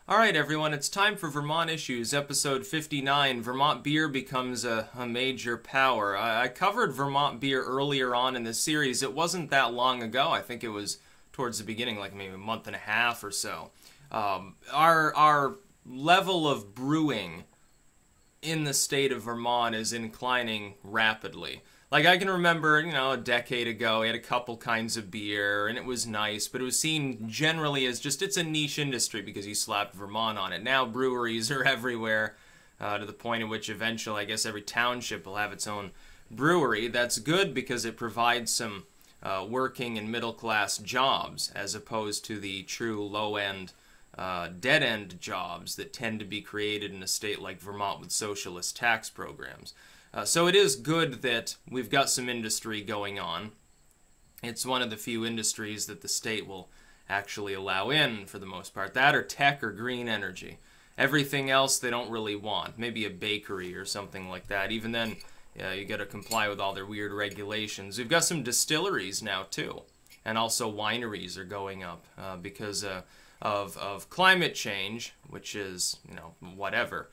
Alright everyone, it's time for Vermont Issues, episode 59. Vermont beer becomes a major power. I covered Vermont beer earlier on in the series. It wasn't that long ago. I think it was towards the beginning, like maybe a month and a half or so. Our level of brewing in the state of Vermont is inclining rapidly. Like, I can remember, a decade ago, we had a couple kinds of beer, and it was nice, but it was seen generally as just, it's a niche industry because you slapped Vermont on it. Now breweries are everywhere, to the point at which eventually, I guess, every township will have its own brewery. That's good because it provides some working and middle-class jobs, as opposed to the true low-end, dead-end jobs that tend to be created in a state like Vermont with socialist tax programs. So it is good that we've got some industry going on. It's one of the few industries that the state will actually allow in for the most part. That or tech or green energy. Everything else they don't really want. Maybe a bakery or something like that. Even then, you got to comply with all their weird regulations. We've got some distilleries now too. And also wineries are going up because of climate change, which is, whatever.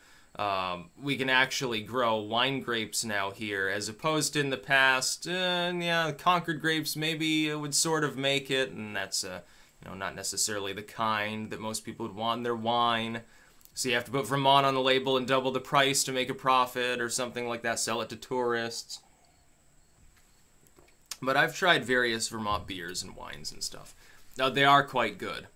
We can actually grow wine grapes now here, as opposed to in the past, Concord grapes maybe would sort of make it, and that's, not necessarily the kind that most people would want in their wine. So you have to put Vermont on the label and double the price to make a profit or something like that, sell it to tourists. But I've tried various Vermont beers and wines and stuff. Now, they are quite good,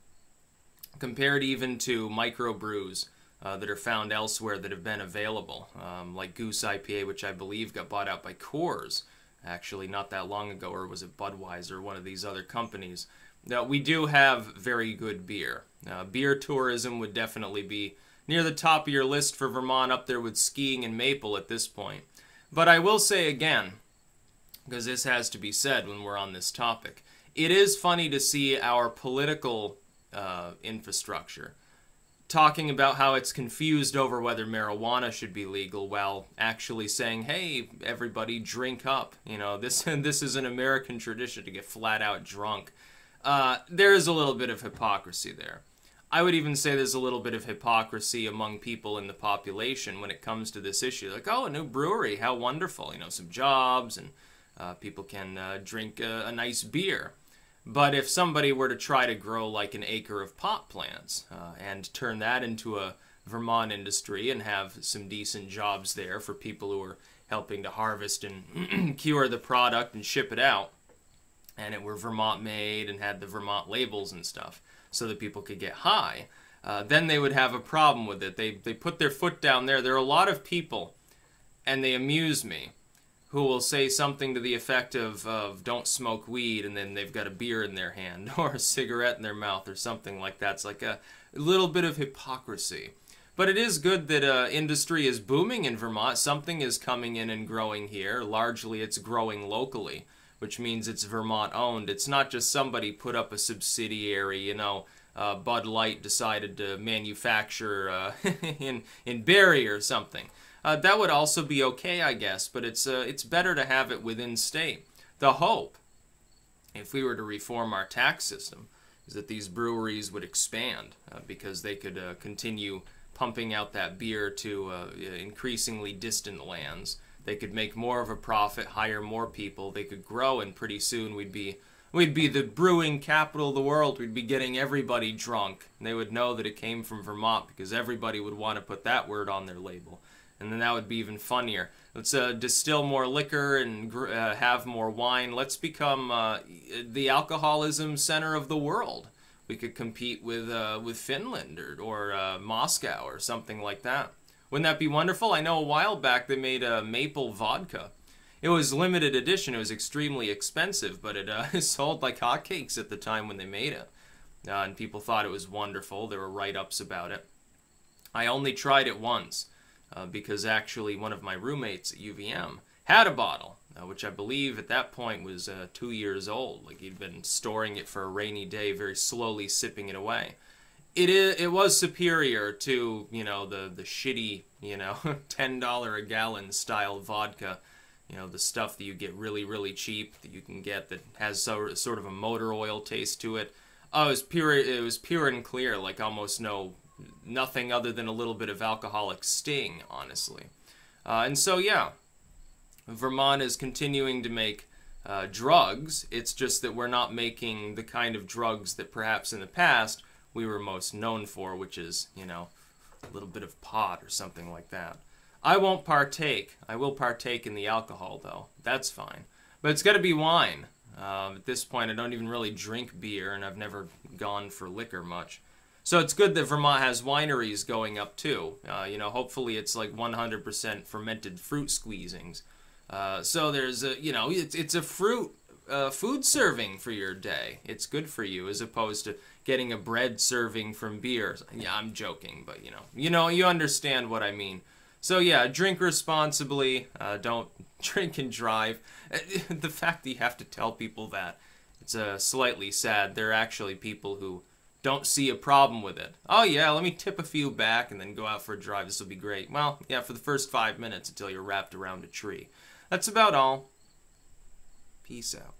compared even to microbrews that are found elsewhere that have been available, like Goose IPA, which I believe got bought out by Coors, actually not that long ago, or was it Budweiser, or one of these other companies. Now, we do have very good beer. Beer tourism would definitely be near the top of your list for Vermont, up there with skiing and maple at this point. But I will say again, because this has to be said when we're on this topic, it is funny to see our political infrastructure talking about how it's confused over whether marijuana should be legal, while actually saying, hey, everybody, drink up. This is an American tradition to get flat out drunk. There is a little bit of hypocrisy there. I would even say there's a little bit of hypocrisy among people in the population when it comes to this issue. Like, oh, a new brewery, how wonderful. Some jobs, and people can drink a nice beer. But if somebody were to try to grow like an acre of pot plants and turn that into a Vermont industry and have some decent jobs there for people who are helping to harvest and cure the product and ship it out, and it were Vermont made and had the Vermont labels and stuff so that people could get high, then they would have a problem with it. They put their foot down there. There are a lot of people, and they amuse me, who will say something to the effect of don't smoke weed, and then they've got a beer in their hand or a cigarette in their mouth or something like that. It's like a little bit of hypocrisy. But it is good that industry is booming in Vermont. Something is coming in and growing here. Largely it's growing locally, which means it's Vermont owned. It's not just somebody put up a subsidiary, Bud Light decided to manufacture in Barrie or something. That would also be okay, I guess, but it's better to have it within state. The hope, if we were to reform our tax system, is that these breweries would expand because they could continue pumping out that beer to increasingly distant lands. They could make more of a profit, hire more people. They could grow, and pretty soon we'd be the brewing capital of the world. We'd be getting everybody drunk. And they would know that it came from Vermont because everybody would want to put that word on their label. And then that would be even funnier. Let's distill more liquor and have more wine. Let's become the alcoholism center of the world. We could compete with Finland or Moscow or something like that. Wouldn't that be wonderful? I know a while back they made a maple vodka. It was limited edition. It was extremely expensive, but it sold like hotcakes at the time when they made it. And people thought it was wonderful. There were write-ups about it. I only tried it once. Because actually one of my roommates at UVM had a bottle, which I believe at that point was 2 years old. Like, he'd been storing it for a rainy day, very slowly sipping it away. It was superior to, the shitty, $10 a gallon style vodka, the stuff that you get really, really cheap, that you can get that has sort of a motor oil taste to it. Oh, it was pure and clear, like almost no nothing other than a little bit of alcoholic sting, honestly. And so, yeah, Vermont is continuing to make drugs. It's just that we're not making the kind of drugs that perhaps in the past we were most known for, which is, you know, a little bit of pot or something like that. I won't partake. I will partake in the alcohol, though. That's fine. But it's got to be wine. At this point, I don't even really drink beer, and I've never gone for liquor much. So it's good that Vermont has wineries going up, too. You know, hopefully it's like 100% fermented fruit squeezings. So there's a, you know, it's a fruit food serving for your day. It's good for you as opposed to getting a bread serving from beer. Yeah, I'm joking, but you understand what I mean. So yeah, drink responsibly. Don't drink and drive. The fact that you have to tell people that, it's slightly sad. There are actually people who don't see a problem with it. Oh yeah, let me tip a few back and then go out for a drive. This will be great. Well, yeah, for the first 5 minutes until you're wrapped around a tree. That's about all. Peace out.